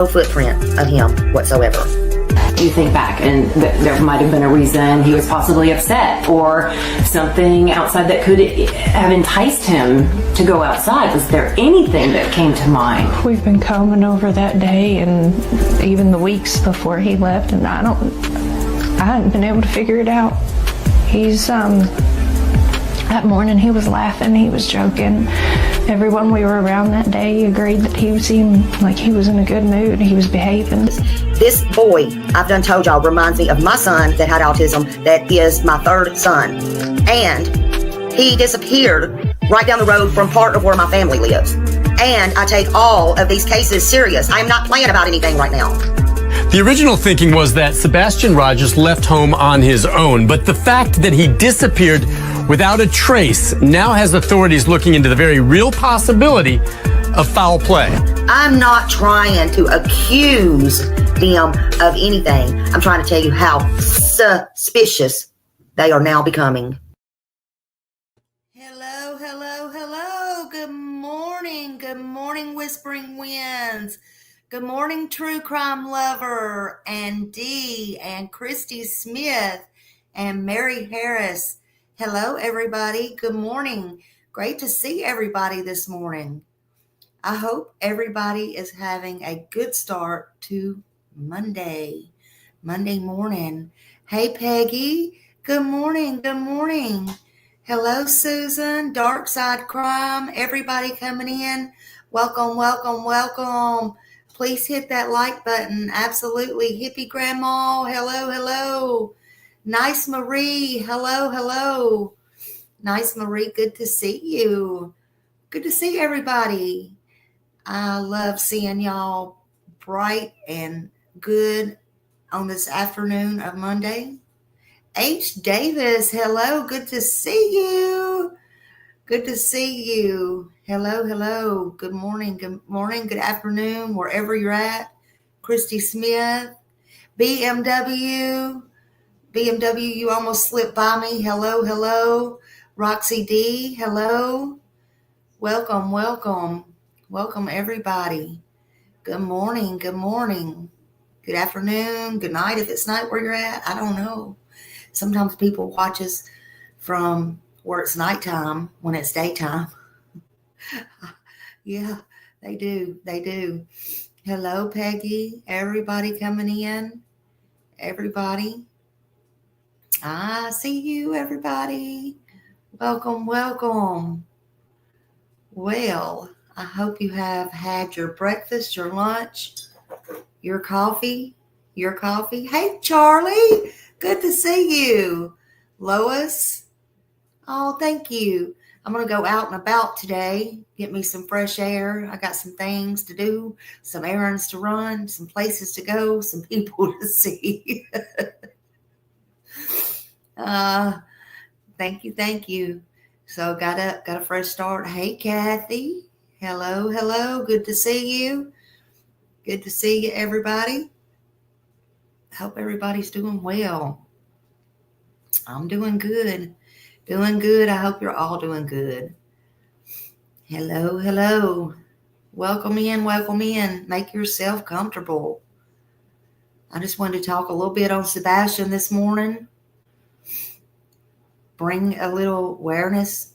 No footprint of him whatsoever. You think back and there might have been a reason he was possibly upset or something outside that could have enticed him to go outside. Was there anything that came to mind? We've been combing over that day and even the weeks before he left, and I hadn't been able to figure it out. That morning he was laughing, he was joking. Everyone we were around that day agreed that he seemed like he was in a good mood, he was behaving. This boy, I've done told y'all, reminds me of my son that had autism, that is my third son. And he disappeared right down the road from part of where my family lives. And I take all of these cases serious. I am not playing about anything right now. The original thinking was that Sebastian Rogers left home on his own, but the fact that he disappeared without a trace now has authorities looking into the very real possibility of foul play. I'm not trying to accuse them of anything. I'm trying to tell you how suspicious they are now becoming. Hello, hello, hello. Good morning. Good morning, Whispering Winds. Good morning, True Crime Lover and Dee and Christy Smith and Mary Harris. Hello, everybody. Good morning. Great to see everybody this morning. I hope everybody is having a good start to Monday morning. Hey, Peggy. Good morning. Good morning. Hello, Susan. Dark Side Crime. Everybody coming in. Welcome, welcome, welcome. Please hit that like button. Absolutely. Hippie Grandma. Hello, hello. Nice Marie. Hello, hello. Nice Marie. Good to see you. Good to see everybody. I love seeing y'all bright and good on this afternoon of Monday. H. Davis. Hello. Good to see you. Good to see you. Hello, hello. Good morning, good afternoon, wherever you're at. Christy Smith, BMW, you almost slipped by me. Hello, hello. Roxy D, hello. Welcome, welcome. Welcome, everybody. Good morning, good morning. Good afternoon, good night if it's night where you're at. I don't know. Sometimes people watch us from where it's nighttime when it's daytime. Yeah, they do. They do. Hello, Peggy. Everybody coming in. Everybody. I see you, everybody. Welcome, welcome. Well, I hope you have had your breakfast, your lunch, your coffee. Hey, Charlie. Good to see you. Lois. Oh, thank you. I'm going to go out and about today, get me some fresh air. I got some things to do, some errands to run, some places to go, some people to see. Thank you. So got a fresh start. Hey, Kathy. Hello, hello. Good to see you. Good to see you, everybody. Hope everybody's doing well. I'm doing good. Doing good. I hope you're all doing good. Hello, hello. Welcome in, welcome in. Make yourself comfortable. I just wanted to talk a little bit on Sebastian this morning. Bring a little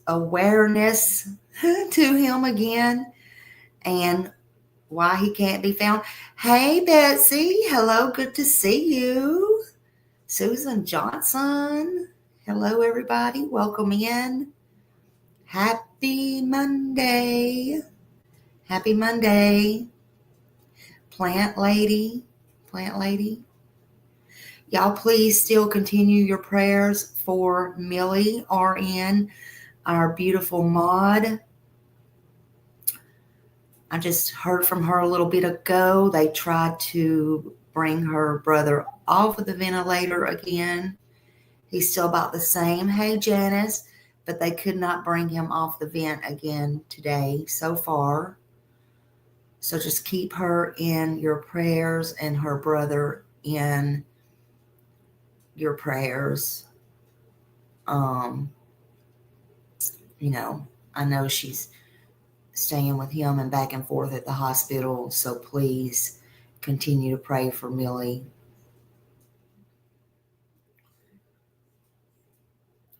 awareness to him again and why he can't be found. Hey, Betsy. Hello, good to see you. Susan Johnson. Hello, everybody. Welcome in. Happy Monday. Happy Monday. Plant lady. Y'all please still continue your prayers for Millie RN, our beautiful mod. I just heard from her a little bit ago. They tried to bring her brother off of the ventilator again. He's still about the same. Hey, Janice. But they could not bring him off the vent again today so far. So just keep her in your prayers and her brother in your prayers. I know she's staying with him and back and forth at the hospital. So please continue to pray for Millie.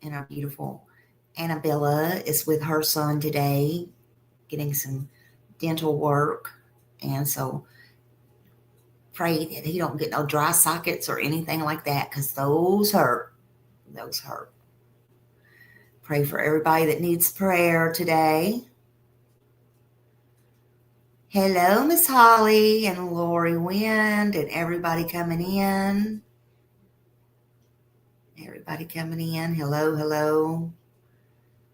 And our beautiful Annabella is with her son today, getting some dental work. And so pray that he don't get no dry sockets or anything like that, because those hurt. Those hurt. Pray for everybody that needs prayer today. Hello, Miss Holly and Lori Wind and everybody coming in. Everybody coming in. Hello, hello.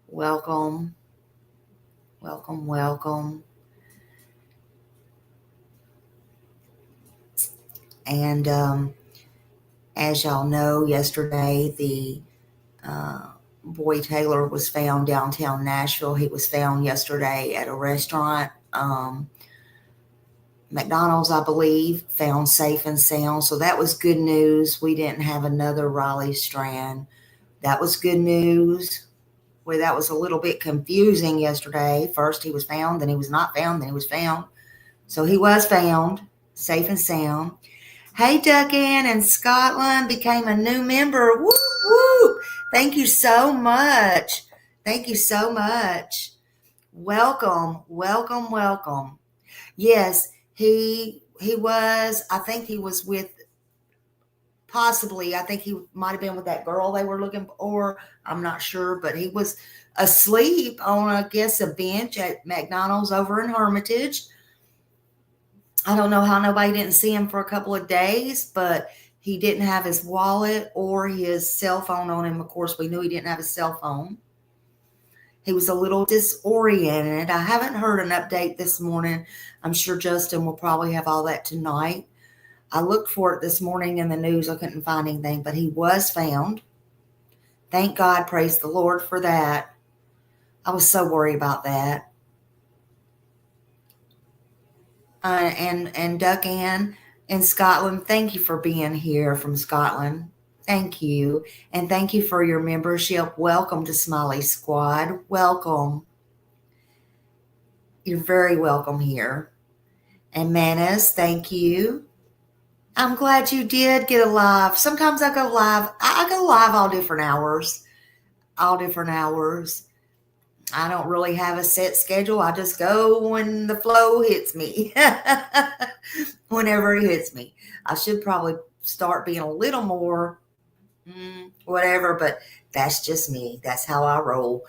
Welcome. Welcome, welcome. And as y'all know, yesterday the boy Taylor was found downtown Nashville. He was found yesterday at a restaurant, McDonald's, I believe, found safe and sound. So that was good news. We didn't have another Raleigh Strand. That was good news. Well, that was a little bit confusing yesterday. First he was found, then he was not found, then he was found. So he was found, safe and sound. Hey, Duck Ann in Scotland became a new member. Woo, woo. Thank you so much. Thank you so much. Welcome, welcome, welcome. Yes, he was, I think he was with, possibly, I think he might have been with that girl they were looking for. I'm not sure, but he was asleep on, I guess, a bench at McDonald's over in Hermitage. I don't know how nobody didn't see him for a couple of days, but he didn't have his wallet or his cell phone on him. Of course, we knew he didn't have his cell phone. He was a little disoriented. I haven't heard an update this morning. I'm sure Justin will probably have all that tonight. I looked for it this morning in the news. I couldn't find anything, but he was found. Thank God. Praise the Lord for that. I was so worried about that. And Duck Ann in Scotland, thank you for being here from Scotland. Thank you. And thank you for your membership. Welcome to Smiley Squad. Welcome. You're very welcome here. And Manis, thank you. I'm glad you did get a live. Sometimes I go live. I go live all different hours. All different hours. I don't really have a set schedule. I just go when the flow hits me. Whenever it hits me. I should probably start being a little more whatever, but that's just me. That's how I roll.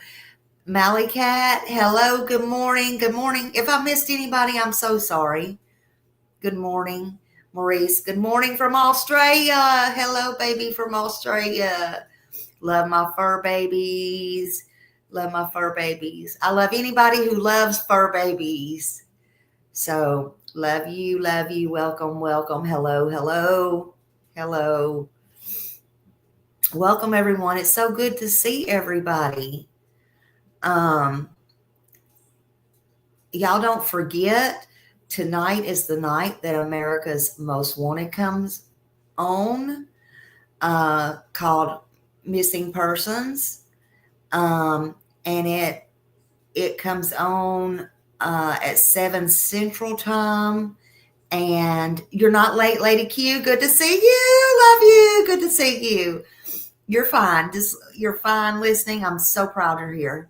Mally Cat, hello, good morning. Good morning. If I missed anybody, I'm so sorry. Good morning. Maurice, good morning from Australia. Hello, baby from Australia. Love my fur babies. Love my fur babies. I love anybody who loves fur babies. So love you, love you. Welcome, welcome. Hello, hello, hello. Welcome, everyone. It's so good to see everybody. Y'all don't forget, tonight is the night that America's Most Wanted comes on, called Missing Persons. And it comes on at 7 Central Time. And you're not late, Lady Q. Good to see you. Love you. Good to see you. You're fine. You're fine listening. I'm so proud you're here.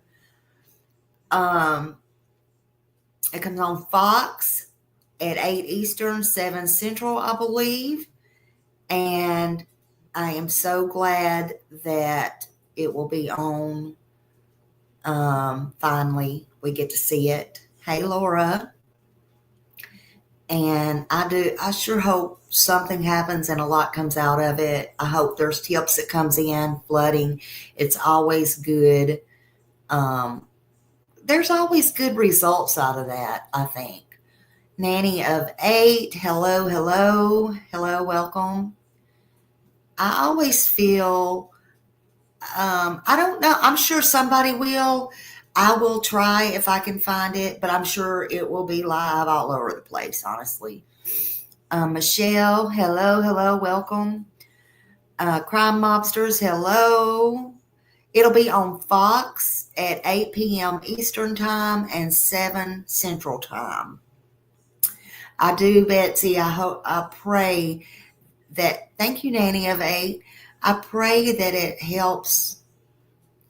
It comes on Fox at 8 Eastern, 7 Central, I believe. And I am so glad that it will be on. Finally, we get to see it. Hey, Laura. And I sure hope something happens and a lot comes out of it. I hope there's tips that comes in, flooding. It's always good. There's always good results out of that, I think. Nanny of 8, hello, hello, hello, welcome. I always feel, I don't know, I'm sure somebody will. I will try if I can find it, but I'm sure it will be live all over the place, honestly. Michelle, hello, hello, welcome. Crime Mobsters, hello. It'll be on Fox at 8 p.m. Eastern Time and 7 Central Time. I do, Betsy. I pray that, thank you, Nanny of 8. I pray that it helps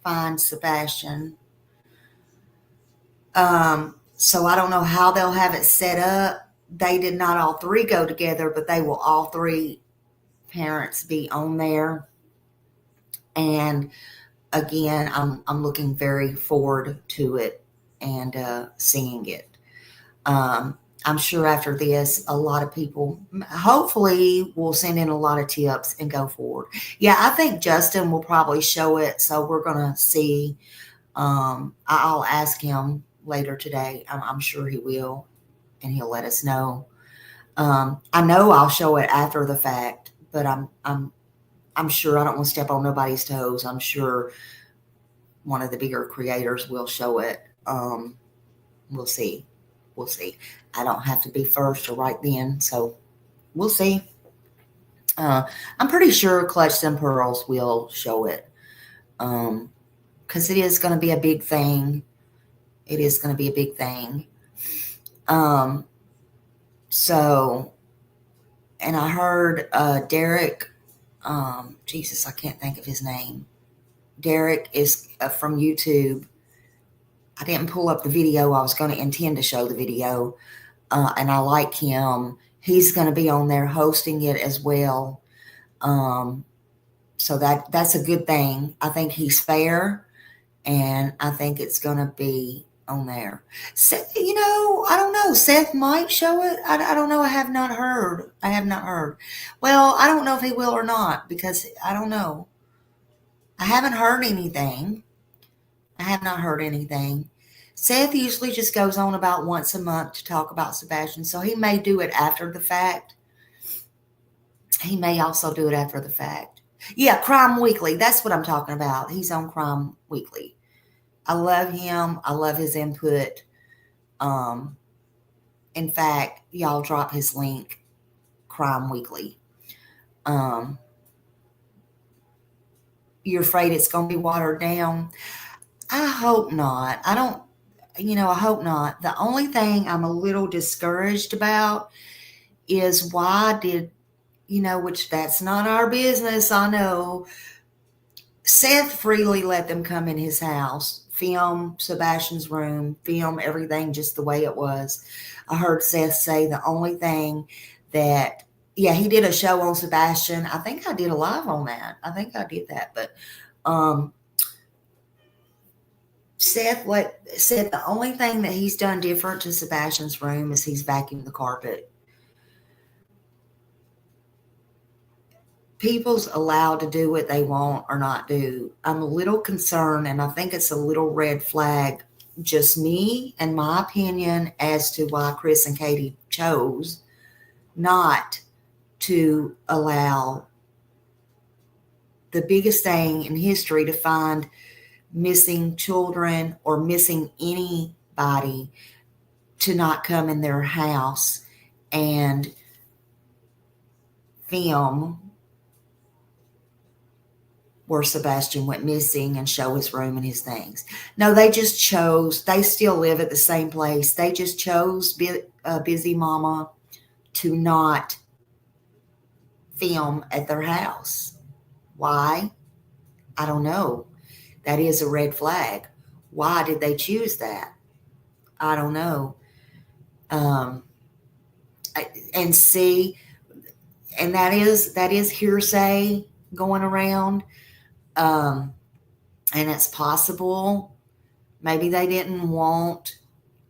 find Sebastian. So I don't know how they'll have it set up. They did not all three go together, but they will all three parents be on there. And again, I'm looking very forward to it and seeing it. I'm sure after this, a lot of people hopefully will send in a lot of tips and go forward. Yeah, I think Justin will probably show it, so we're gonna see. I'll ask him later today. I'm sure he will, and he'll let us know. I know I'll show it after the fact, but I'm sure I don't want to step on nobody's toes. I'm sure one of the bigger creators will show it. We'll see. We'll see. I don't have to be first or right then, so we'll see. I'm pretty sure Clutch and Pearls will show it, because it is going to be a big thing. It is going to be a big thing. So, and I heard Derek. Jesus, I can't think of his name. Derek is from YouTube. I didn't pull up the video. I was going to intend to show the video, and I like him. He's going to be on there hosting it as well. So that's a good thing. I think he's fair, and I think it's going to be on there. Seth, I don't know. Seth might show it. I don't know. I have not heard. Well, I don't know if he will or not, because I don't know. I haven't heard anything. I have not heard anything. Seth usually just goes on about once a month to talk about Sebastian, so he may do it after the fact. He may also do it after the fact. Yeah, Crime Weekly. That's what I'm talking about. He's on Crime Weekly. I love him. I love his input. In fact, y'all drop his link, Crime Weekly. You're afraid it's going to be watered down? I hope not. I hope not. The only thing I'm a little discouraged about is why did, which that's not our business, I know. Seth freely let them come in his house, film Sebastian's room, film everything just the way it was. I heard Seth say the only thing that, he did a show on Sebastian. I think I did a live on that. I think I did that. But Seth said the only thing that he's done different to Sebastian's room is he's vacuumed the carpet. People's allowed to do what they want or not do. I'm a little concerned, and I think it's a little red flag, just me and my opinion, as to why Chris and Katie chose not to allow the biggest thing in history to find missing children or missing anybody to not come in their house and film where Sebastian went missing and show his room and his things. No, they just chose, they still live at the same place. They just chose Busy Mama to not film at their house. Why? I don't know. That is a red flag. Why did they choose that? I don't know. And that is hearsay going around. And it's possible maybe they didn't want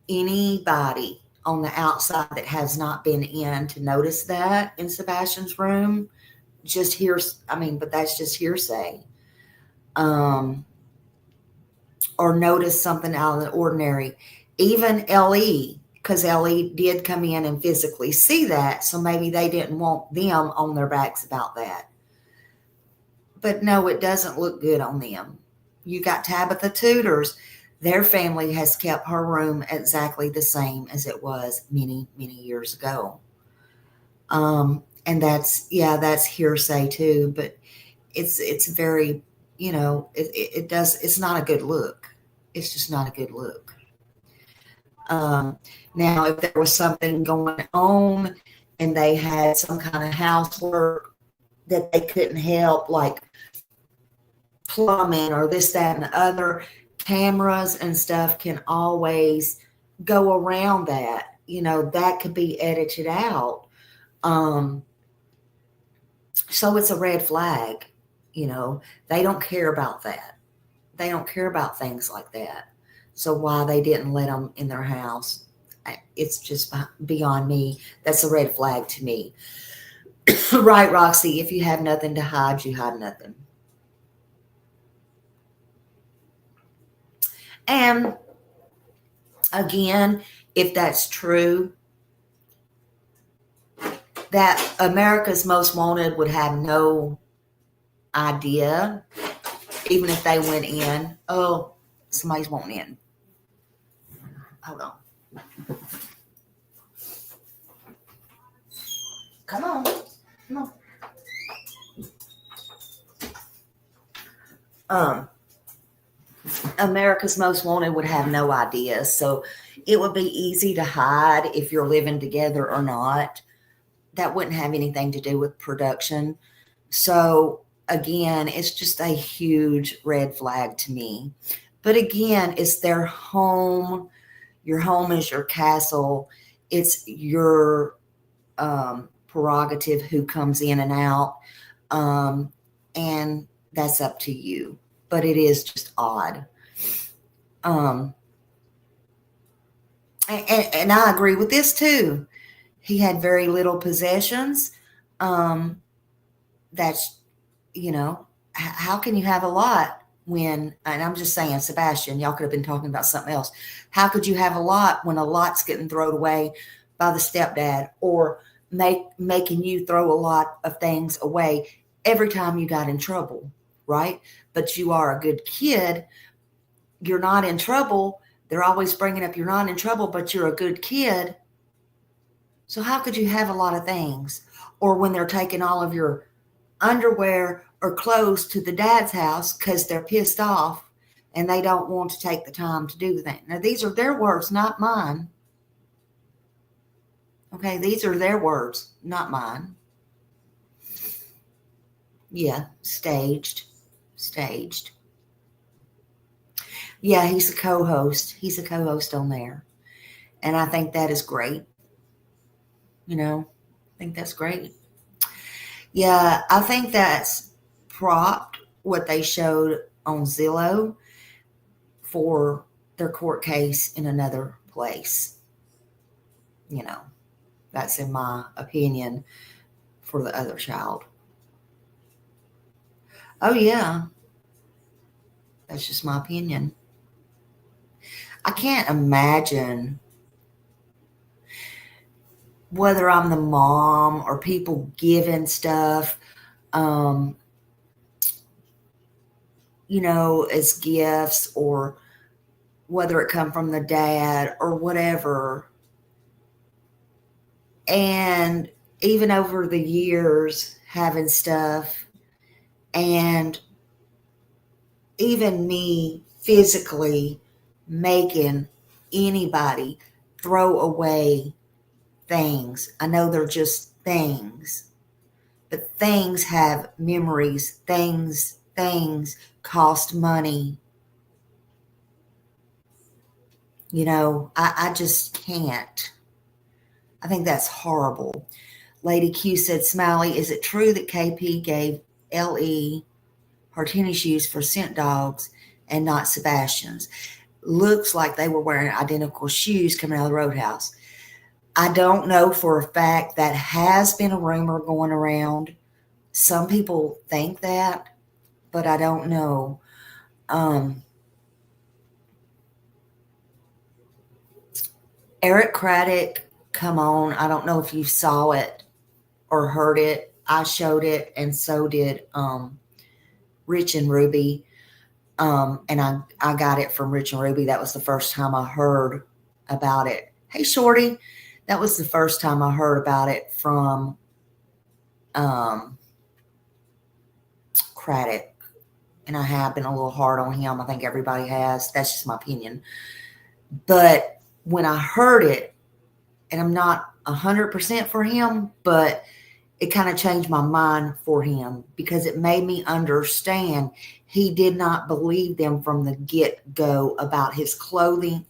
anybody on the outside that has not been in to notice that in Sebastian's room. But that's just hearsay. Or notice something out of the ordinary. Even Ellie, because Ellie did come in and physically see that, so maybe they didn't want them on their backs about that. But no, it doesn't look good on them. You got Tabitha Tudor's. Their family has kept her room exactly the same as it was many, many years ago. And that's hearsay too, but it's very, it's not a good look. It's just not a good look. Now, if there was something going on and they had some kind of housework that they couldn't help, like plumbing or this, that, and the other, cameras and stuff can always go around that. That could be edited out. So it's a red flag. They don't care about that. They don't care about things like that. So why they didn't let them in their house, it's just beyond me. That's a red flag to me. Right, Roxy? If you have nothing to hide, you hide nothing. And again, if that's true, that America's Most Wanted would have no idea, even if they went in. Oh, somebody's wanting in. Hold on. Come on. Come on. America's Most Wanted would have no idea. So it would be easy to hide if you're living together or not. That wouldn't have anything to do with production. So again, it's just a huge red flag to me. But again, it's their home. Your home is your castle. It's your prerogative who comes in and out. And that's up to you. But it is just odd. And I agree with this too. He had very little possessions. That's, how can you have a lot when, and I'm just saying, Sebastian, y'all could have been talking about something else. How could you have a lot when a lot's getting thrown away by the stepdad, or making you throw a lot of things away every time you got in trouble, right? But you are a good kid. You're not in trouble. They're always bringing up you're not in trouble, but you're a good kid. So how could you have a lot of things? Or when they're taking all of your underwear or clothes to the dad's house because they're pissed off and they don't want to take the time to do that. Now, these are their words, not mine. Okay, these are their words, not mine. Yeah, staged. Yeah, he's a co-host. He's a co-host on there. And I think that is great. I think that's great. Yeah, I think that's propped what they showed on Zillow for their court case in another place. That's in my opinion for the other child. Oh, yeah. That's just my opinion. I can't imagine whether I'm the mom or people giving stuff, as gifts, or whether it come from the dad or whatever. And even over the years, having stuff, and even me physically making anybody throw away things. I know they're just things, but things have memories. Things cost money. I just can't. I think that's horrible. Lady Q said, Smiley, is it true that KP gave LE her tennis shoes for scent dogs and not Sebastian's? Looks like they were wearing identical shoes coming out of the Roadhouse. I don't know for a fact. That has been a rumor going around. Some people think that, but I don't know. Eric Craddock, come on. I don't know if you saw it or heard it. I showed it, and so did Rich and Ruby. And I got it from Rich and Ruby. That was the first time I heard about it. Hey, Shorty. That was the first time I heard about it from Craddock. And I have been a little hard on him. I think everybody has. That's just my opinion. But when I heard it, and I'm not 100% for him, but it kind of changed my mind for him because it made me understand he did not believe them from the get-go about his clothing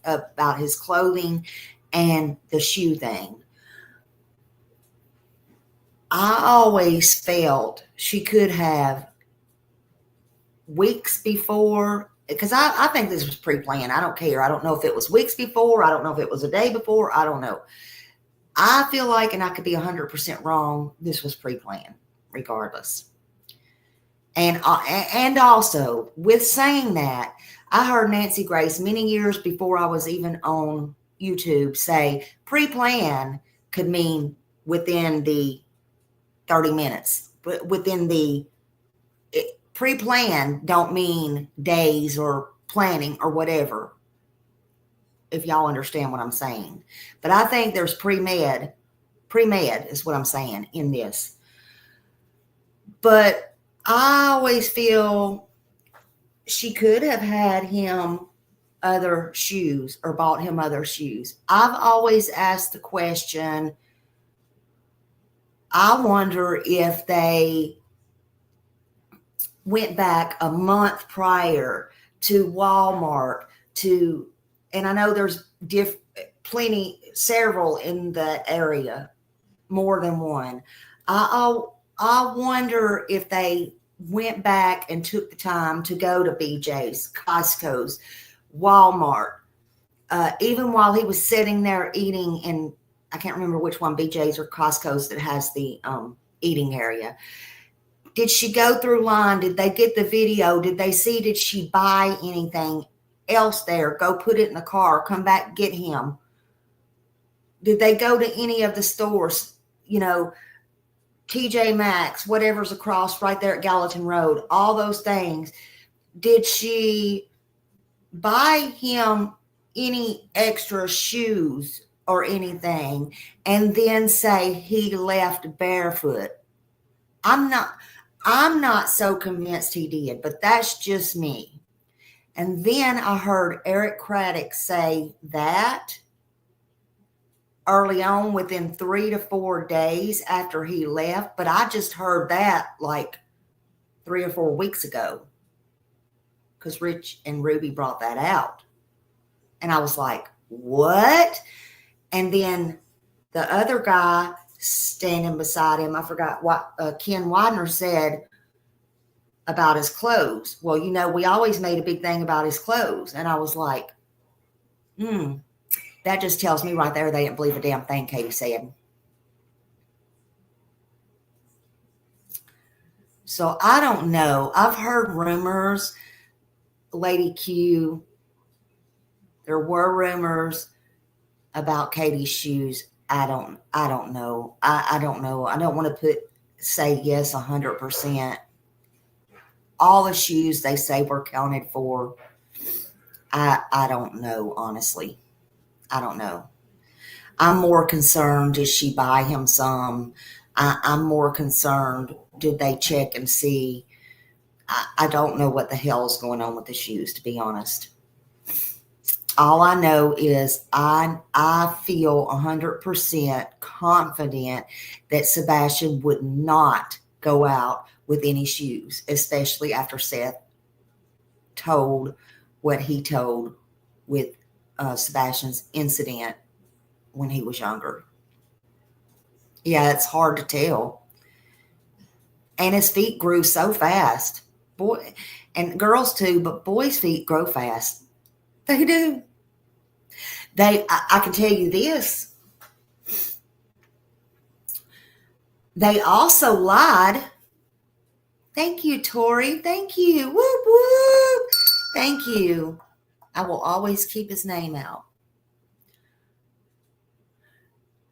and the shoe thing. I always felt she could have weeks before, because I think this was pre-planned. I don't care. I don't know if it was weeks before. I don't know if it was a day before. I don't know. I feel like, and I could be 100% wrong, this was pre-planned regardless. And also, with saying that, I heard Nancy Grace many years before I was even on YouTube say pre-plan could mean within the 30 minutes. But within the pre-plan don't mean days or planning or whatever, if y'all understand what I'm saying. But I think there's pre-med is what I'm saying in this. But I always feel she could have had him other shoes or bought him other shoes. I've always asked the question, I wonder if they went back a month prior to Walmart and I know there's several in that area, more than one. I wonder if they went back and took the time to go to BJ's, Costco's, Walmart, even while he was sitting there eating in, I can't remember which one, BJ's or Costco's, that has the eating area. Did she go through line? Did they get the video? Did they see, did she buy anything else there? Go put it in the car, come back, get him. Did they go to any of the stores, TJ Maxx, whatever's across right there at Gallatin Road, all those things? Did she buy him any extra shoes or anything and then say he left barefoot? I'm not so convinced he did, but that's just me. And then I heard Eric Craddock say that early on, within 3 to 4 days after he left, but I just heard that like 3 or 4 weeks ago because Rich and Ruby brought that out. And I was like, what? And then the other guy standing beside him, I forgot what Ken Widener said about his clothes. Well, we always made a big thing about his clothes. And I was like, that just tells me right there they didn't believe a damn thing Katie said. So I don't know. I've heard rumors, Lady Q, there were rumors about Katie's shoes. I don't know. I don't know. I don't want to say yes 100%. All the shoes they say were counted for. I don't know, honestly. I don't know. I'm more concerned, did she buy him some? I'm more concerned, did they check and see? I don't know what the hell's going on with the shoes, to be honest. All I know is I feel 100% confident that Sebastian would not go out with any shoes, especially after Seth told what he told with Sebastian's incident when he was younger. Yeah, it's hard to tell. And his feet grew so fast. Boy, and girls too, but boys' feet grow fast. They do. I can tell you this. They also lied. Thank you, Tori. Thank you. Whoop, whoop. Thank you. I will always keep his name out.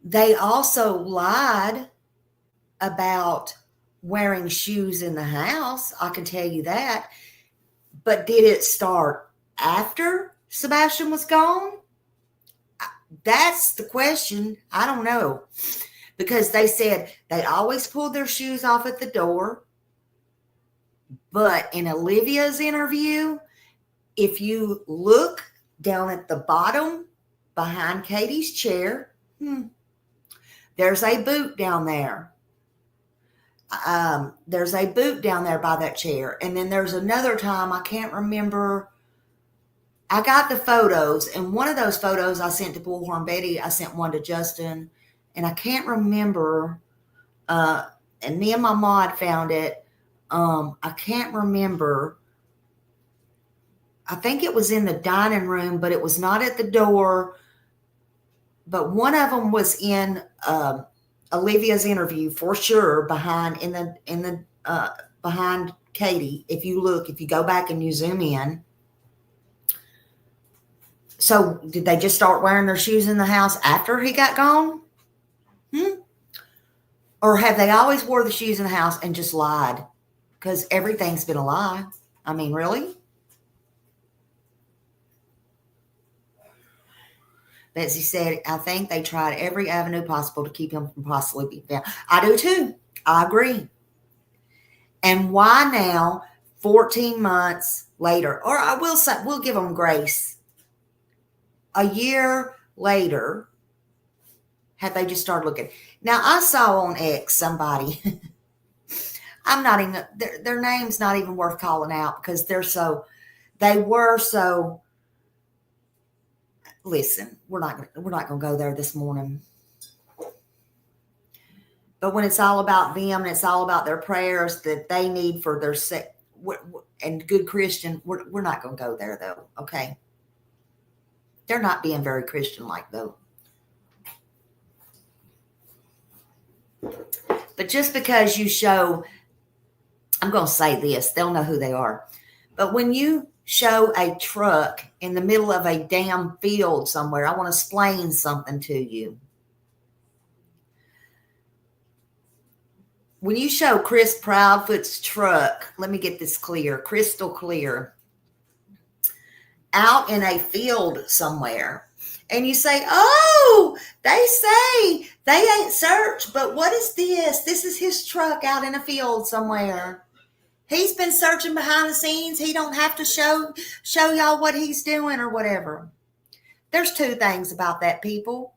They also lied about wearing shoes in the house. I can tell you that. But did it start after Sebastian was gone? That's the question. I don't know. Because they said they always pulled their shoes off at the door. But in Olivia's interview, if you look down at the bottom behind Katie's chair. There's a boot down there. There's a boot down there by that chair. And then there's another time, I can't remember. I got the photos, and one of those photos I sent to Bullhorn Betty. I sent one to Justin, and I can't remember. And me and my mod found it. I can't remember. I think it was in the dining room, but it was not at the door. But one of them was in Olivia's interview for sure, behind behind Katie. If you go back and you zoom in. So did they just start wearing their shoes in the house after he got gone? Or have they always wore the shoes in the house and just lied? Because everything's been a lie. I mean, really? Betsy said, I think they tried every avenue possible to keep him from possibly being found. I do too. I agree. And why now, 14 months later, or I will say, we'll give them grace. A year later, had they just started looking. Now, I saw on X somebody, I'm not even, their name's not even worth calling out because they were so, listen, we're not going to go there this morning. But when it's all about them and it's all about their prayers that they need for their and good Christian, we're not going to go there though. Okay. They're not being very Christian-like though. But just because you show, I'm going to say this, they'll know who they are. But when you show a truck in the middle of a damn field somewhere, I want to explain something to you. When you show Chris Proudfoot's truck, let me get this clear, crystal clear, out in a field somewhere, and you say, oh, they say they ain't searched, but what is this? This is his truck out in a field somewhere. He's been searching behind the scenes. He don't have to show y'all what he's doing or whatever. There's two things about that, people.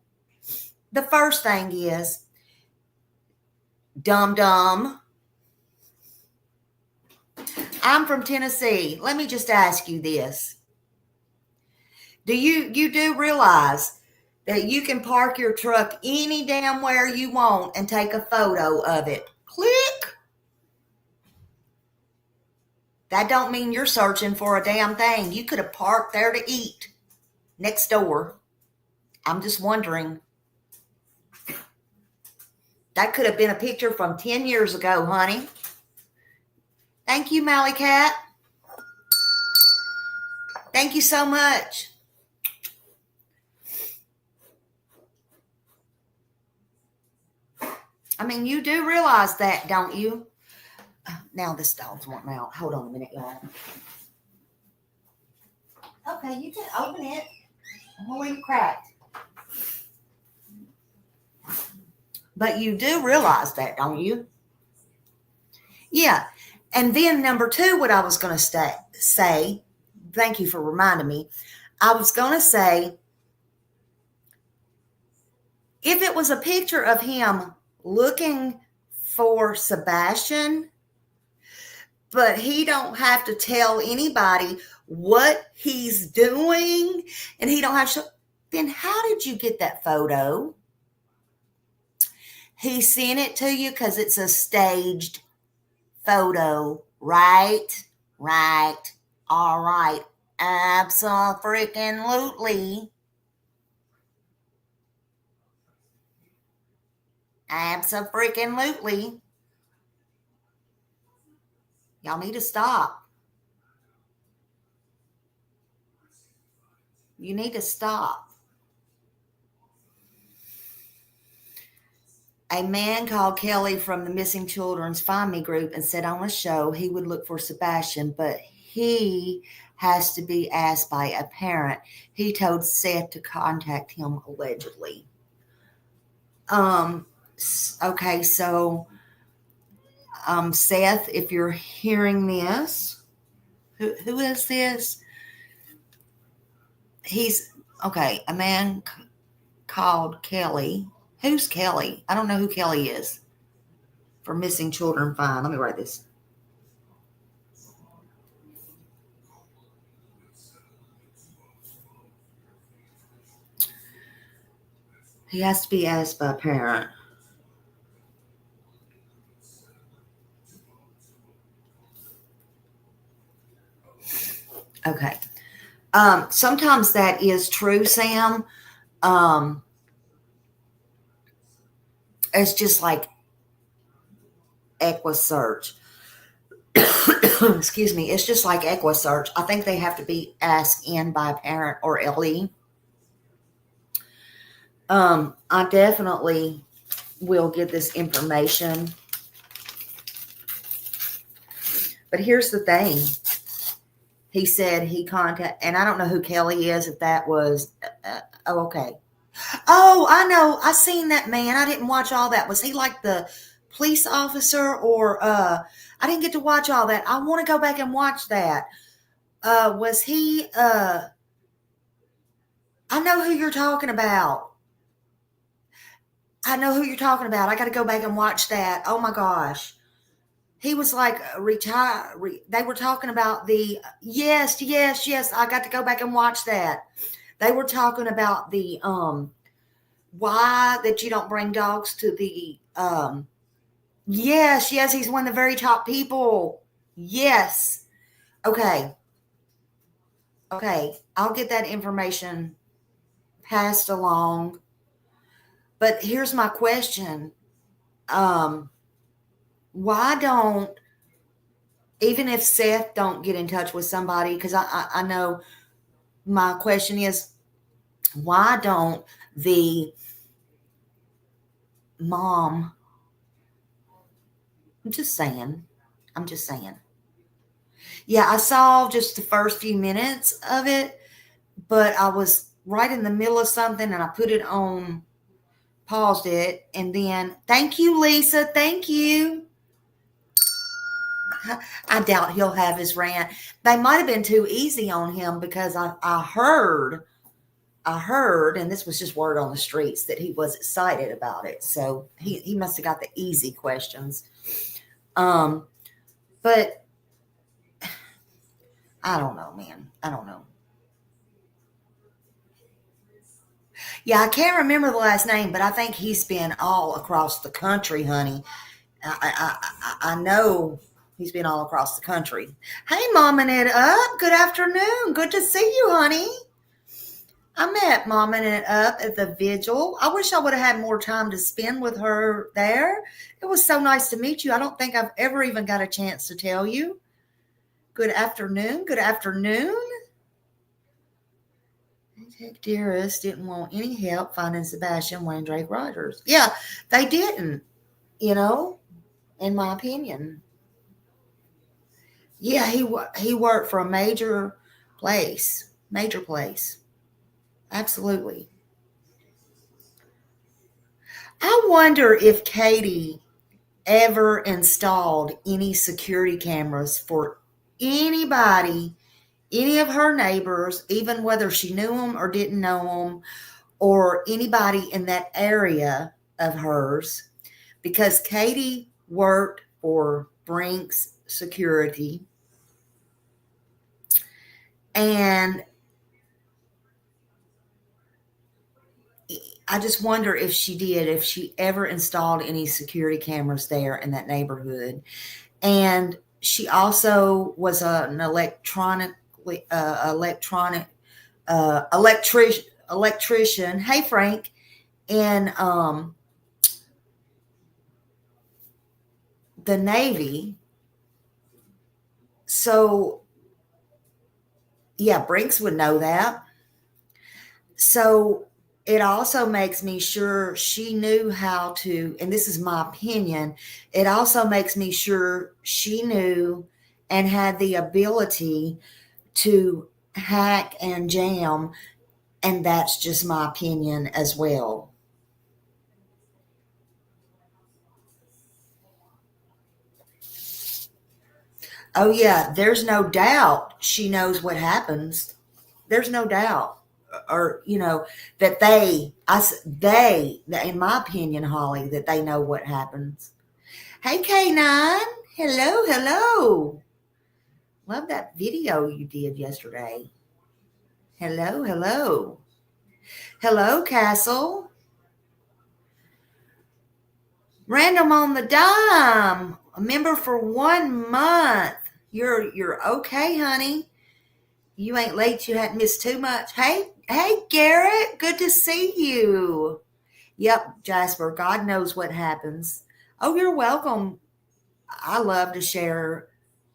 The first thing is, dumb. I'm from Tennessee. Let me just ask you this. Do you do realize that you can park your truck any damn where you want and take a photo of it? Click. That don't mean you're searching for a damn thing. You could have parked there to eat next door. I'm just wondering. That could have been a picture from 10 years ago, honey. Thank you, Mally Cat. Thank you so much. I mean, you do realize that, don't you? Now this dog's wanting out. Hold on a minute, y'all. Okay, you can open it. I'm going to leave it cracked. But you do realize that, don't you? Yeah. And then number two, what I was going to say, thank you for reminding me. I was going to say, if it was a picture of him looking for Sebastian, but he don't have to tell anybody what he's doing, and he don't have to, then how did you get that photo? He sent it to you because it's a staged photo, right? Right. All right. Abso-freaking-lutely. Abso-freaking-lutely. Y'all need to stop. You need to stop. A man called Kelly from the Missing Children's Find Me group and said on a show he would look for Sebastian, but he has to be asked by a parent. He told Seth to contact him allegedly. Okay, so Seth, if you're hearing this, who is this? Okay, a man called Kelly. Who's Kelly? I don't know who Kelly is. For missing children, fine. Let me write this. He has to be asked by a parent. Okay. Sometimes that is true, Sam. It's just like EquiSearch. Excuse me. It's just like EquiSearch. I think they have to be asked in by a parent or LE. I definitely will get this information. But here's the thing. He said he contacted, and I don't know who Kelly is, if that was, okay. Oh, I know. I seen that man. I didn't watch all that. Was he like the police officer or, I didn't get to watch all that. I want to go back and watch that. Was he, I know who you're talking about. I know who you're talking about. I got to go back and watch that. Oh my gosh. He was like they were talking about the, yes. I got to go back and watch that. They were talking about the, why that you don't bring dogs to the, yes, he's one of the very top people. Yes. Okay. I'll get that information passed along. But here's my question. Why don't, even if Seth don't get in touch with somebody, because I know my question is, why don't the mom, I'm just saying. Yeah, I saw just the first few minutes of it, but I was right in the middle of something and I put it on, paused it, and then, thank you, Lisa. Thank you. I doubt he'll have his rant. They might have been too easy on him because I heard, and this was just word on the streets, that he was excited about it. So he must have got the easy questions. But I don't know, man. I don't know. Yeah, I can't remember the last name, but I think he's been all across the country, honey. I know he's been all across the country. Hey, Momming It Up. Good afternoon. Good to see you, honey. I met Momming It Up at the vigil. I wish I would have had more time to spend with her there. It was so nice to meet you. I don't think I've ever even got a chance to tell you. Good afternoon. Good afternoon. Dearest didn't want any help finding Sebastian Wayne Drake Rogers. Yeah, they didn't, in my opinion. Yeah, he worked for a major place. Absolutely. I wonder if Katie ever installed any security cameras for anybody, any of her neighbors, even whether she knew them or didn't know them, or anybody in that area of hers, because Katie worked for Brinks Security. And I just wonder if she ever installed any security cameras there in that neighborhood. And she also was an electrician. Hey, Frank. In the Navy. So, yeah, Brinks would know that. So it also makes me sure she knew how to, and this is my opinion, it also makes me sure she knew and had the ability to hack and jam, and that's just my opinion as well. Oh yeah, there's no doubt she knows what happens. There's no doubt. or that they, in my opinion, Holly, that they know what happens. Hey, K9. Hello. Love that video you did yesterday. Hello. Hello, Castle. Random on the dime. A member for 1 month. You're okay, honey. You ain't late. You hadn't missed too much. Hey, Garrett. Good to see you. Yep, Jasper. God knows what happens. Oh, you're welcome. I love to share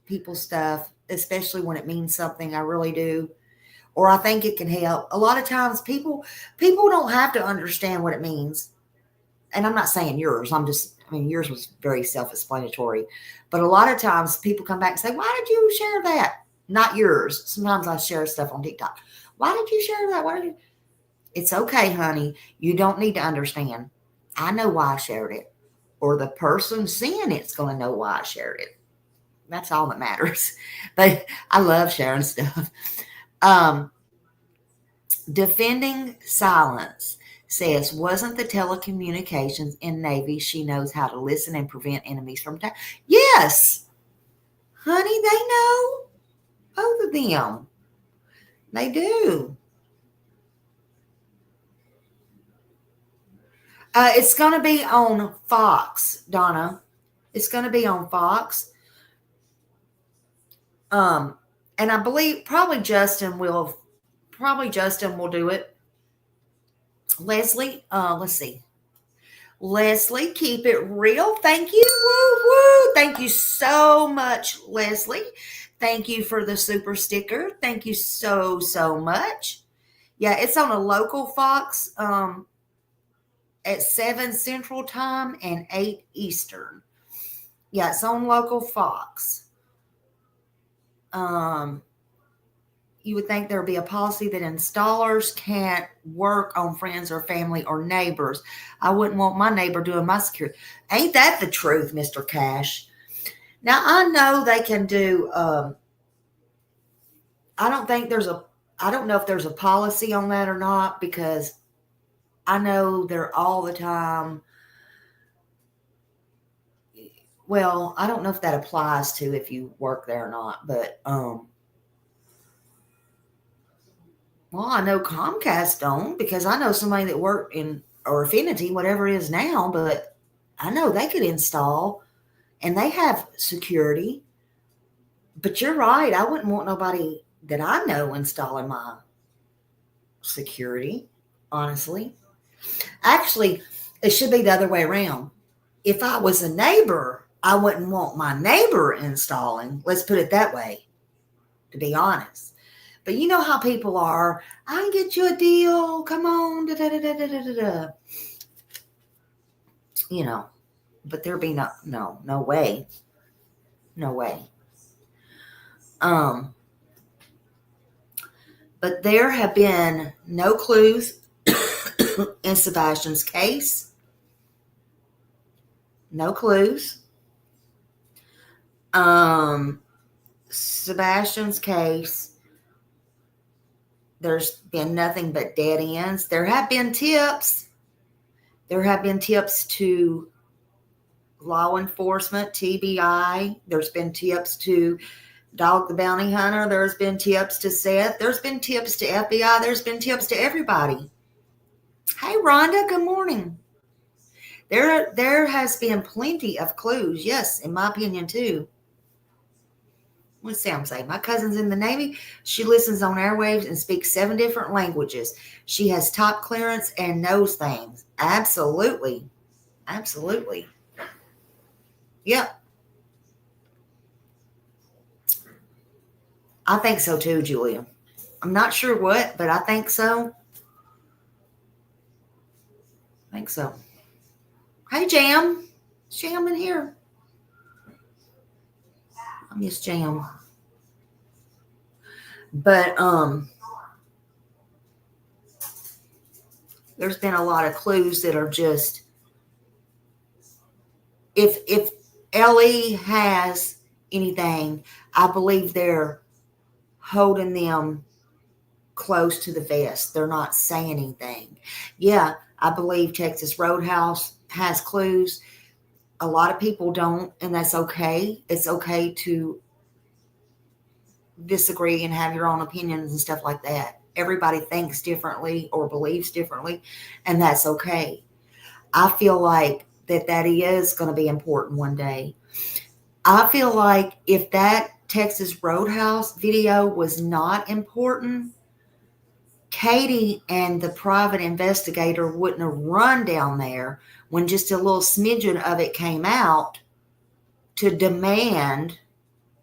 people's stuff, especially when it means something. I really do. Or I think it can help. A lot of times people don't have to understand what it means. And I'm not saying yours. Yours was very self-explanatory. But a lot of times people come back and say, why did you share that? Not yours. Sometimes I share stuff on TikTok. Why did you share that? It's okay, honey. You don't need to understand. I know why I shared it. Or the person seeing it's going to know why I shared it. That's all that matters. But I love sharing stuff. Defending Silence says, wasn't the telecommunications in Navy? She knows how to listen and prevent enemies from attacking. Yes, honey, they know. Both of them. They do. It's going to be on Fox, Donna. It's going to be on Fox. And I believe probably Justin will do it. Leslie, let's see. Leslie, keep it real. Thank you. Woo. Thank you so much, Leslie. Thank you for the super sticker. Thank you so much. Yeah, it's on a local Fox at 7 Central Time and 8 Eastern. Yeah, it's on local Fox. You would think there would be a policy that installers can't work on friends or family or neighbors. I wouldn't want my neighbor doing my security. Ain't that the truth, Mr. Cash? Now, I know they can do, I don't know if there's a policy on that or not, because I know they're all the time. Well, I don't know if that applies to if you work there or not, but, well, I know Comcast don't, because I know somebody that worked in, or Affinity, whatever it is now, but I know they could install, and they have security. But you're right. I wouldn't want nobody that I know installing my security, honestly. Actually, it should be the other way around. If I was a neighbor, I wouldn't want my neighbor installing. Let's put it that way, to be honest. But you know how people are. I can get you a deal. Come on. But there be no way. No way. But there have been no clues in Sebastian's case. No clues. Sebastian's case, there's been nothing but dead ends. There have been tips. There have been tips to law enforcement, TBI. There's been tips to Dog the Bounty Hunter. There's been tips to Seth. There's been tips to FBI. There's been tips to everybody. Hey, Rhonda, good morning. There has been plenty of clues. Yes, in my opinion, too. What's Sam say? My cousin's in the Navy. She listens on airwaves and speaks 7 different languages. She has top clearance and knows things. Absolutely. Yep. I think so too, Julia. I'm not sure what, but I think so. Hey, Jam. Jam in here. I miss Jam. But there's been a lot of clues that are just, if Ellie has anything, I believe they're holding them close to the vest. They're not saying anything. Yeah, I believe Texas Roadhouse has clues. A lot of people don't, and that's okay. It's okay to disagree and have your own opinions and stuff like that. Everybody thinks differently or believes differently, and that's okay. I feel like that is going to be important one day. I feel like if that Texas Roadhouse video was not important, Katie and the private investigator wouldn't have run down there when just a little smidgen of it came out to demand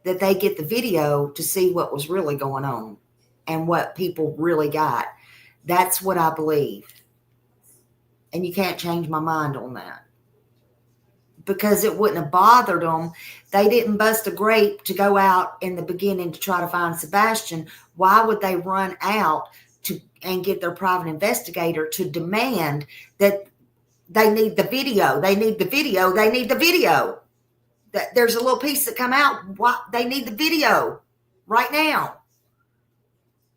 that they get the video to see what was really going on and what people really got. That's what I believe. And you can't change my mind on that. Because it wouldn't have bothered them. They didn't bust a grape to go out in the beginning to try to find Sebastian. Why would they run out and get their private investigator to demand that they need the video? They need the video. They need the video. That there's a little piece that come out. They need the video right now.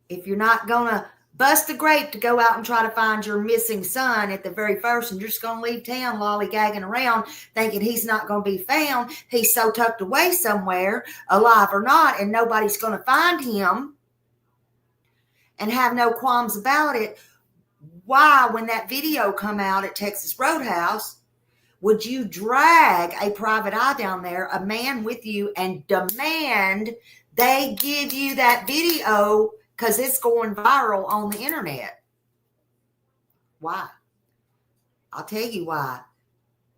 If you're not going to bust a grape to go out and try to find your missing son at the very first, and you're just going to leave town lollygagging around thinking he's not going to be found, he's so tucked away somewhere, alive or not, and nobody's going to find him, and have no qualms about it, why, when that video come out at Texas Roadhouse, would you drag a private eye down there, a man with you, and demand they give you that video because it's going viral on the internet? Why? I'll tell you why.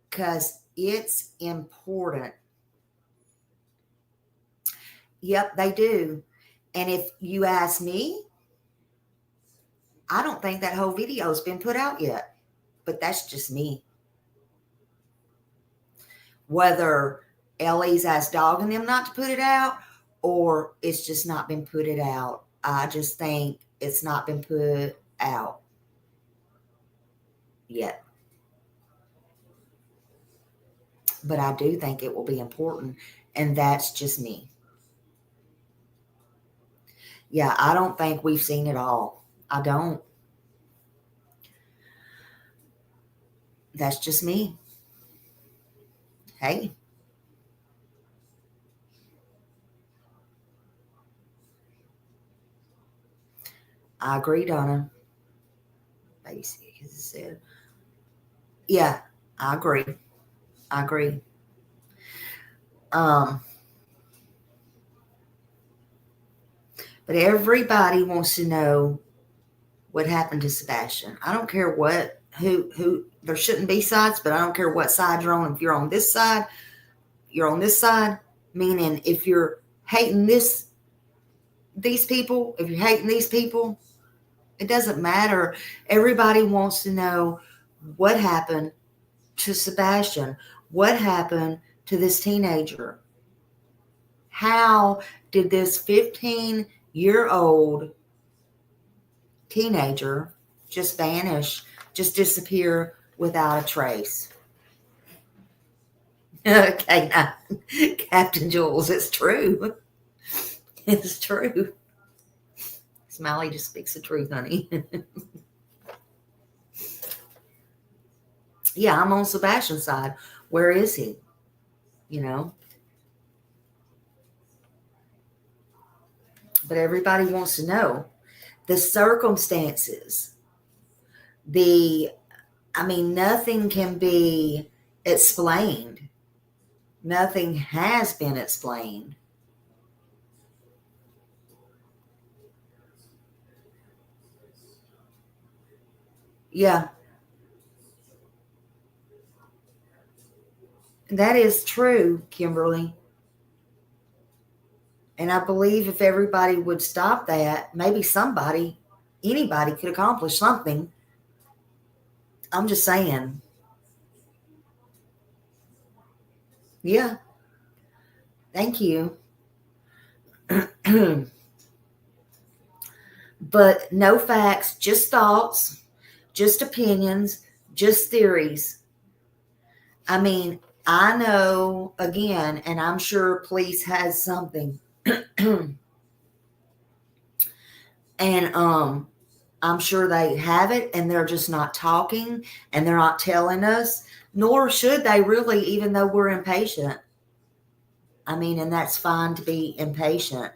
Because it's important. Yep, they do. And if you ask me, I don't think that whole video has been put out yet. But that's just me. Whether Ellie's asked dogging them not to put it out, or it's just not been put it out. I just think it's not been put out yet. But I do think it will be important, and that's just me. Yeah, I don't think we've seen it all. I don't. That's just me. Hey. I agree, Donna. Basic, as I said. Yeah, I agree. I agree. But everybody wants to know what happened to Sebastian. I don't care who, there shouldn't be sides, but I don't care what side you're on. If you're on this side, you're on this side. Meaning, if you're hating these people, if you're hating these people, it doesn't matter. Everybody wants to know what happened to Sebastian. What happened to this teenager? How did this 15-year-old teenager just vanish, just disappear without a trace? Okay, now, Captain Jules, it's true. It's true. Smiley just speaks the truth, honey. Yeah, I'm on Sebastian's side. Where is he? You know? But everybody wants to know the circumstances. Nothing can be explained. Nothing has been explained. Yeah. That is true, Kimberly. And I believe if everybody would stop that, maybe anybody could accomplish something. I'm just saying. Yeah. Thank you. But no facts, just thoughts, just opinions, just theories. I know, again, and I'm sure police has something. And I'm sure they have it and they're just not talking and they're not telling us, nor should they really, even though we're impatient. I mean, and that's fine to be impatient.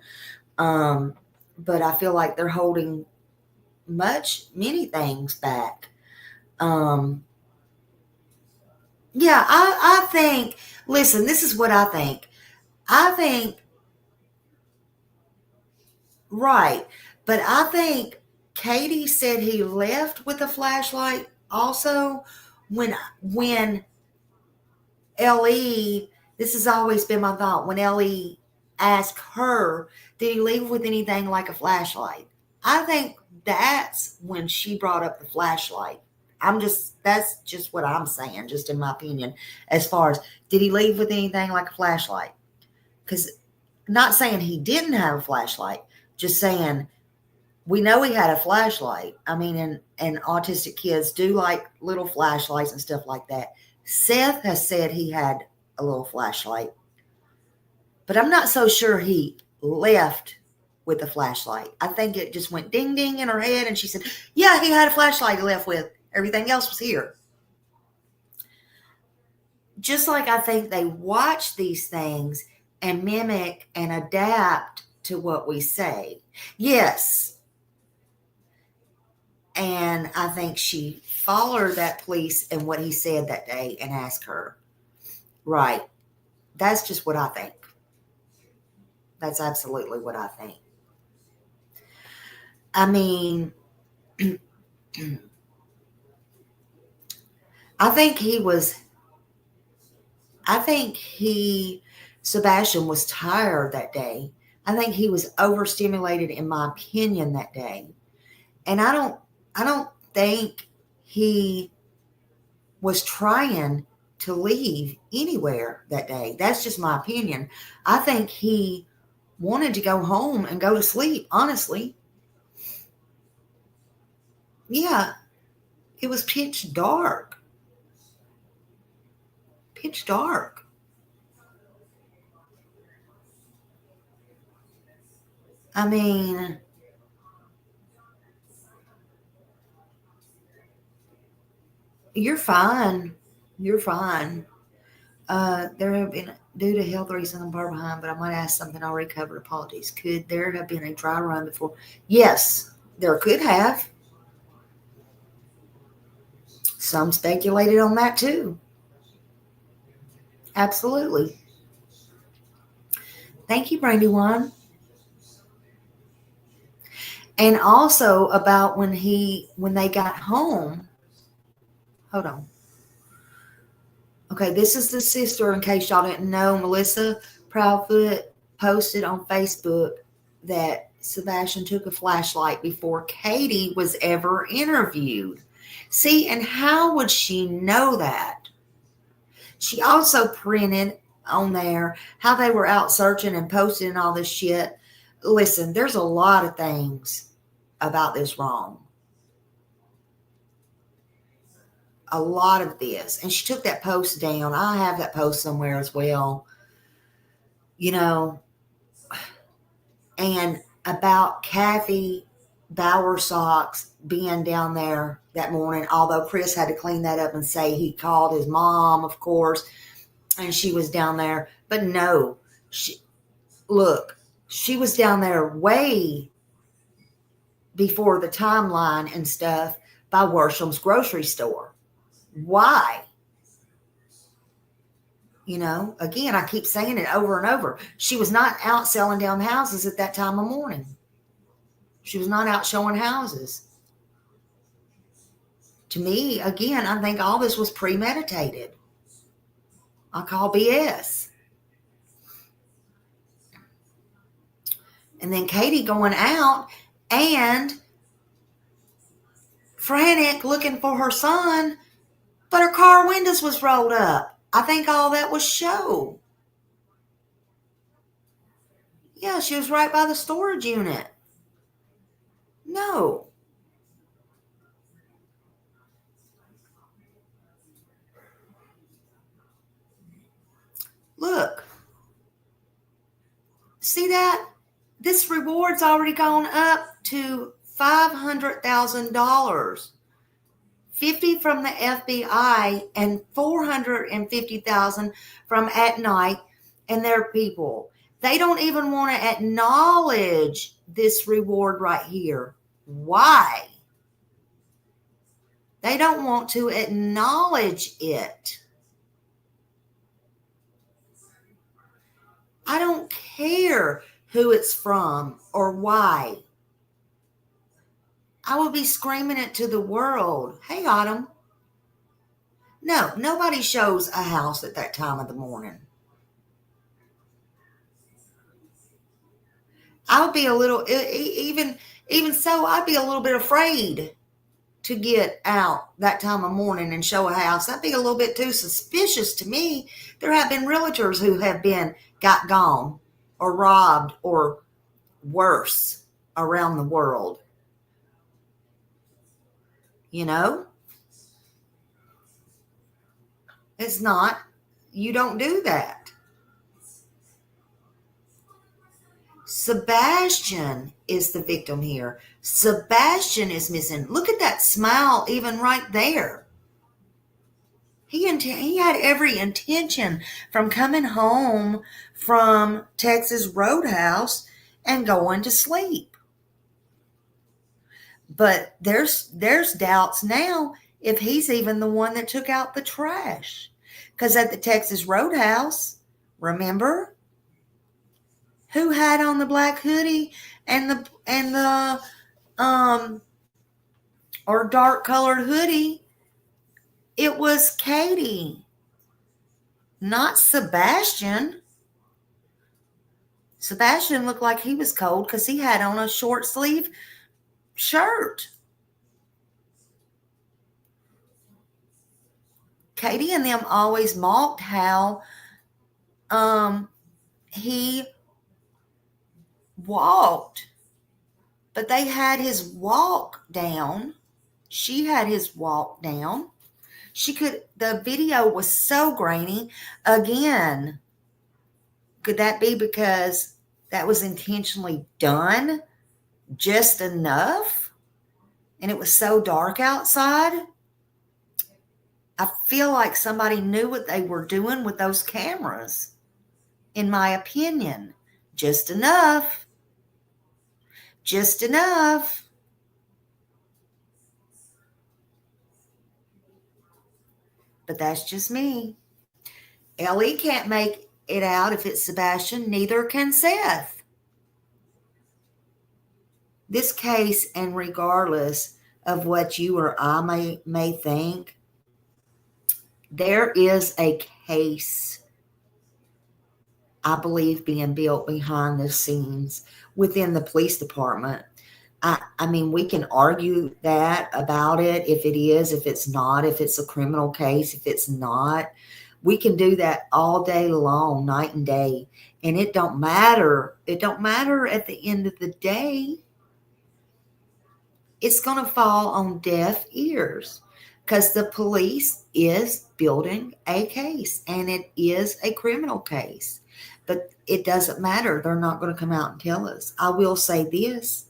But I feel like they're holding many things back. Yeah, I think, listen, this is what I think. I think, right, but I think Katie said he left with a flashlight also when Ellie, this has always been my thought, when Ellie asked her, did he leave with anything like a flashlight? I think that's when she brought up the flashlight. That's just what I'm saying, just in my opinion, as far as did he leave with anything like a flashlight? Because not saying he didn't have a flashlight, just saying we know he had a flashlight. I mean, and autistic kids do like little flashlights and stuff like that. Seth has said he had a little flashlight, but I'm not so sure he left with the flashlight. I think it just went ding ding in her head and she said, yeah, he had a flashlight he left with. Everything else was here. Just like I think they watch these things and mimic and adapt to what we say. Yes. And I think she followed that police and what he said that day and asked her. Right. That's just what I think. That's absolutely what I think. I mean, Sebastian was tired that day. I think he was overstimulated, in my opinion, that day. And I don't think he was trying to leave anywhere that day. That's just my opinion. I think he wanted to go home and go to sleep, honestly. Yeah, it was pitch dark. Pitch dark. I mean, you're fine. You're fine. There have been, due to health reasons, I'm far behind, but I might ask something already covered. Apologies. Could there have been a dry run before? Yes, there could have. Some speculated on that too. Absolutely. Thank you, Brandywine. And also about when they got home. Hold on. Okay, this is the sister, in case y'all didn't know. Melissa Proudfoot posted on Facebook that Sebastian took a flashlight before Katie was ever interviewed. See, and how would she know that? She also printed on there how they were out searching and posting all this shit. Listen, there's a lot of things about this wrong. A lot of this. And she took that post down. I have that post somewhere as well. You know, and about Kathy Bowersox being down there that morning, although Chris had to clean that up and say he called his mom, of course, and she was down there. But no, she was down there way before the timeline and stuff by Worsham's grocery store. Why? You know, again, I keep saying it over and over. She was not out selling down houses at that time of morning. She was not out showing houses. To me, again, I think all this was premeditated. I call BS. And then Katie going out and frantic looking for her son, but her car windows was rolled up. I think all that was show. Yeah, she was right by the storage unit. No. Look. See that? This reward's already gone up to $500,000, 50 from the FBI and 450,000 from At Night and their people. They don't even want to acknowledge this reward right here. Why? They don't want to acknowledge it. I don't care who it's from or why. I would be screaming it to the world. Hey, Autumn. No, nobody shows a house at that time of the morning. I would be a little, even so, I'd be a little bit afraid to get out that time of morning and show a house. That'd be a little bit too suspicious to me. There have been realtors who have got gone or robbed or worse around the world. You know? It's not, you don't do that. Sebastian is the victim here. Sebastian is missing. Look at that smile even right there. He had every intention from coming home from Texas Roadhouse and going to sleep. But there's doubts now if he's even the one that took out the trash. Because at the Texas Roadhouse, remember, who had on the black hoodie and the or dark colored hoodie? It was Katie, not Sebastian. Sebastian looked like he was cold because he had on a short sleeve shirt. Katie and them always mocked how he walked, but they had his walk down. She had his walk down. The video was so grainy. Again, could that be because that was intentionally done just enough and it was so dark outside? I feel like somebody knew what they were doing with those cameras, in my opinion. Just enough. Just enough. But that's just me. Ellie can't make it out if it's Sebastian. Neither can Seth. This case, and regardless of what you or I may think, there is a case, I believe, being built behind the scenes within the police department. I mean, we can argue that about it, if it is, if it's not, if it's a criminal case, if it's not. We can do that all day long, night and day. And it don't matter. It don't matter at the end of the day. It's going to fall on deaf ears because the police is building a case and it is a criminal case. But it doesn't matter. They're not going to come out and tell us. I will say this.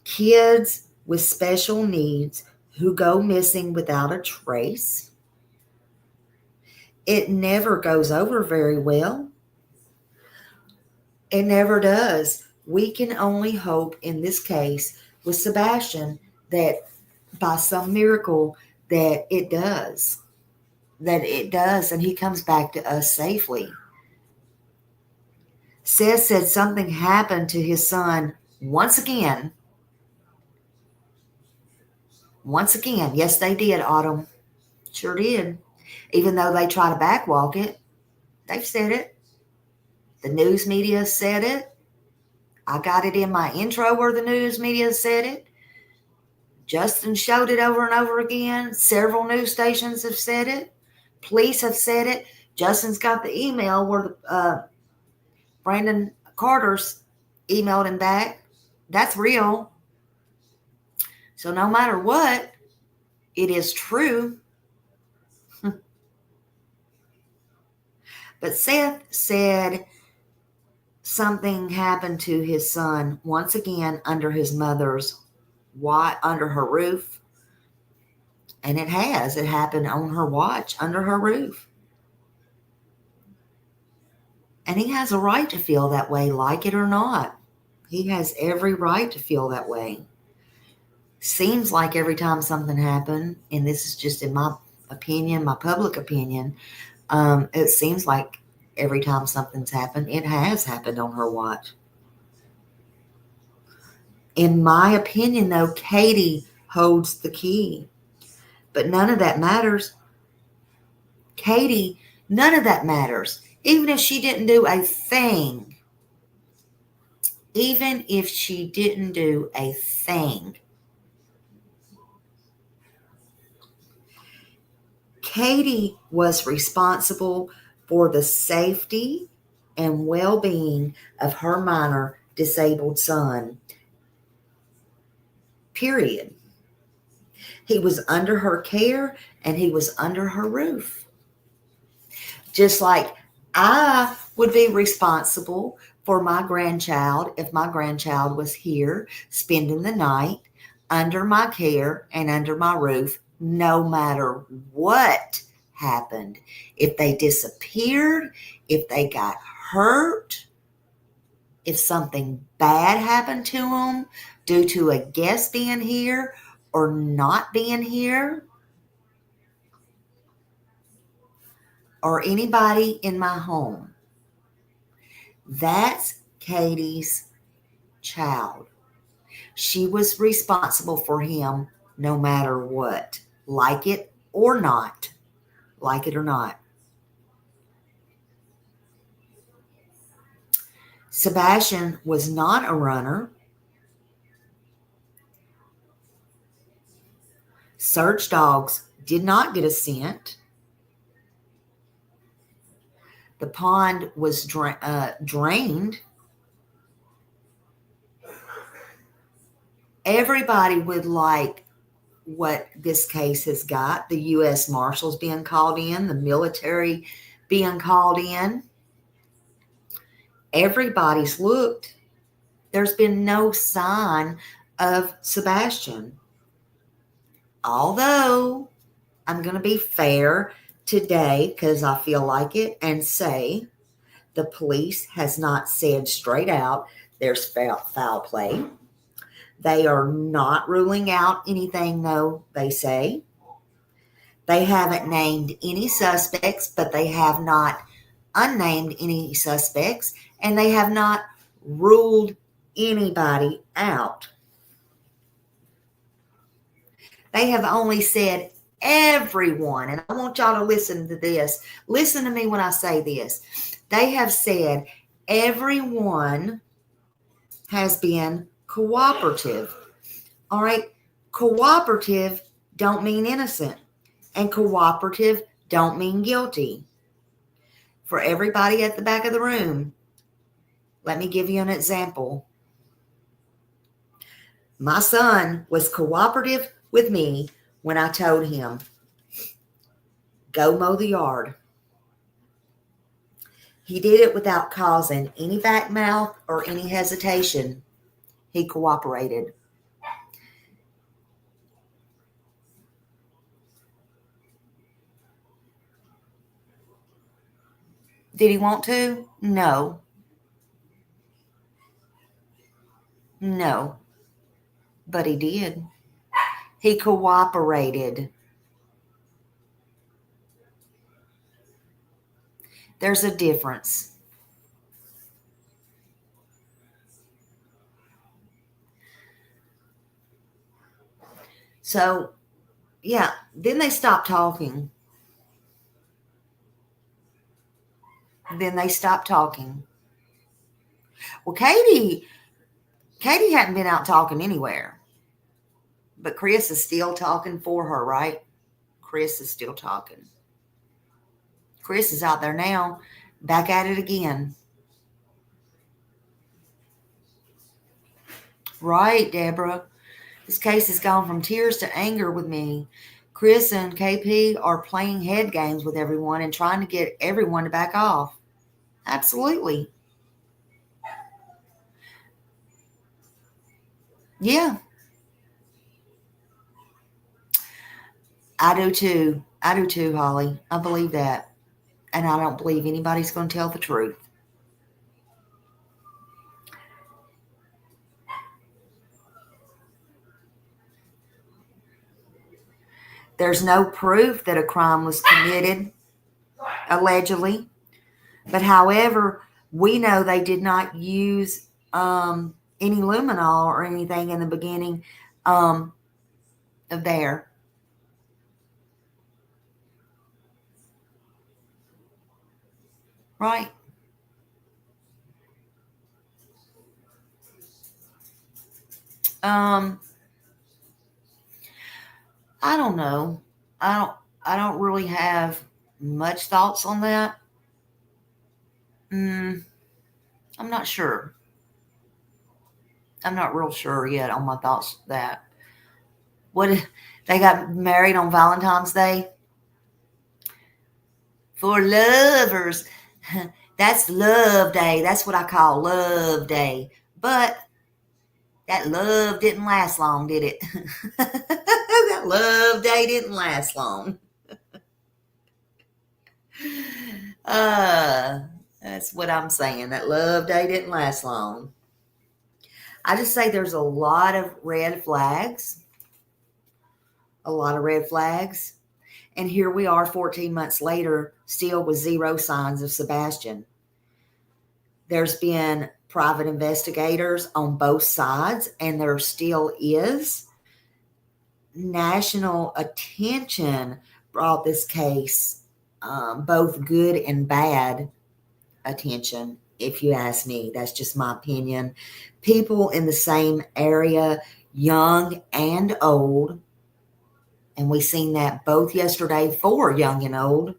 Kids with special needs who go missing without a trace, it never goes over very well. It never does. We can only hope in this case with Sebastian that by some miracle that it does. And he comes back to us safely. Seth said something happened to his son once again. Once again. Yes, they did, Autumn. Sure did. Even though they try to backwalk it, they've said it. The news media said it. I got it in my intro where the news media said it. Justin showed it over and over again. Several news stations have said it. Police have said it. Justin's got the email where Brandon Carter's emailed him back. That's real. So no matter what, it is true. But Seth said something happened to his son once again under his mother's under her roof. And it happened on her watch, under her roof. And he has a right to feel that way, like it or not. He has every right to feel that way. Seems like every time something happened, and this is just in my opinion, my public opinion, it seems like every time something's happened, it has happened on her watch. In my opinion, though, Katie holds the key. But none of that matters. Katie, none of that matters. Even if she didn't do a thing. Even if she didn't do a thing. Katie was responsible for the safety and well-being of her minor disabled son. Period. He was under her care and he was under her roof. Just like I would be responsible for my grandchild if my grandchild was here spending the night under my care and under my roof, no matter what happened. If they disappeared, if they got hurt, if something bad happened to them due to a guest being here or not being here, or anybody in my home, that's Katie's child. She was responsible for him no matter what, like it or not. Like it or not. Sebastian was not a runner. Search dogs did not get a scent. The pond was drained. Everybody would like what this case has got. The U.S. Marshals being called in, the military being called in. Everybody's looked. There's been no sign of Sebastian. Although, I'm going to be fair today because I feel like it and say the police has not said straight out there's foul play. They are not ruling out anything, though, they say. They haven't named any suspects, but they have not unnamed any suspects, and they have not ruled anybody out. They have only said everyone, and I want y'all to listen to this. Listen to me when I say this. They have said everyone has been cooperative. All right. Cooperative don't mean innocent, and cooperative don't mean guilty. For everybody at the back of the room, let me give you an example. My son was cooperative with me when I told him, go mow the yard. He did it without causing any back mouth or any hesitation. He cooperated. Did he want to? No. No. But he did. He cooperated. There's a difference. So, yeah, then they stopped talking. Well, Katie hadn't been out talking anywhere. But Chris is still talking for her, right? Chris is still talking. Chris is out there now, back at it again. Right, Deborah. This case has gone from tears to anger with me. Chris and KP are playing head games with everyone and trying to get everyone to back off. Absolutely. Yeah, I do too. I do too, Holly. I believe that. And I don't believe anybody's going to tell the truth. There's no proof that a crime was committed, allegedly. But however, we know they did not use any luminol or anything in the beginning of there. Right. Um, I don't know. I don't really have much thoughts on that. I'm not sure. I'm not real sure yet on my thoughts of that. What they got married on Valentine's Day? For lovers. That's love day. That's what I call love day. But that love didn't last long, did it? That love day didn't last long. That's what I'm saying. That love day didn't last long. I just say there's a lot of red flags. A lot of red flags. And here we are 14 months later, still with zero signs of Sebastian. There's been private investigators on both sides, and there still is. National attention brought this case, both good and bad attention, if you ask me. That's just my opinion. People in the same area, young and old, and we seen that both yesterday for young and old,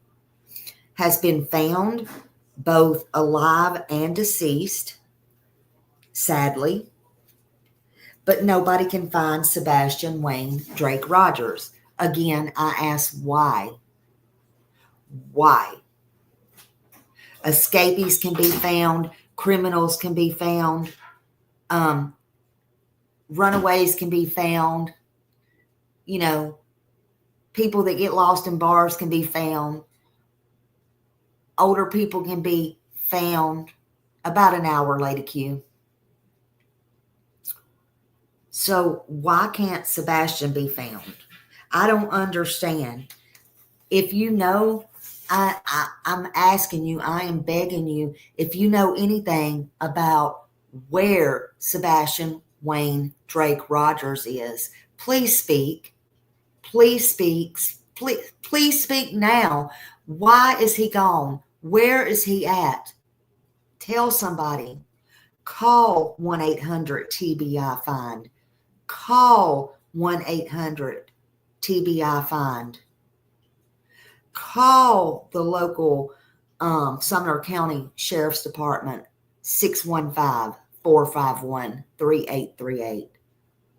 has been found both alive and deceased, sadly. But nobody can find Sebastian Wayne Drake Rogers. Again, I ask why? Why? Escapees can be found. Criminals can be found. Runaways can be found. You know, people that get lost in bars can be found. Older people can be found. About an hour later, Q. So why can't Sebastian be found? I don't understand. If you know, I'm asking you, I am begging you, if you know anything about where Sebastian Wayne Drake Rogers is, please speak. Please speak. Please speak now. Why is he gone? Where is he at? Tell somebody. Call 1-800-TBI-FIND. Call 1-800-TBI-FIND. Call the local Sumner County Sheriff's Department, 615-451-3838.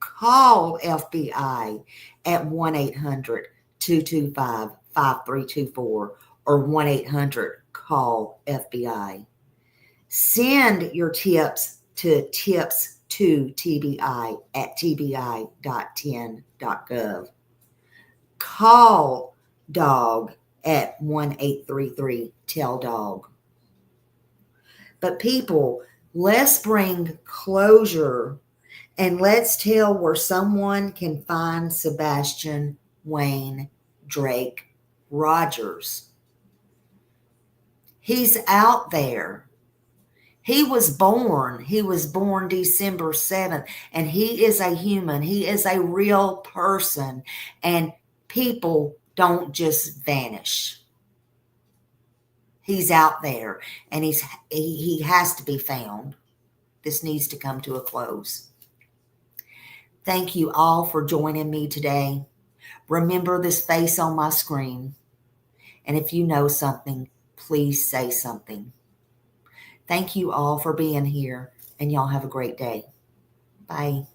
Call FBI at 1-800-225-5324 or 1-800-CALL-FBI. Send your tips to tips2TBI at tbi.10.gov. Call DOG at 1-833-TELL-DOG. But people, let's bring closure and let's tell where someone can find Sebastian Wayne Drake Rogers. He's out there. He was born December 7th, and he is a human. He is a real person, and people don't just vanish. He's out there, and he has to be found. This needs to come to a close. Thank you all for joining me today. Remember this face on my screen, and if you know something, please say something. Thank you all for being here, and y'all have a great day. Bye.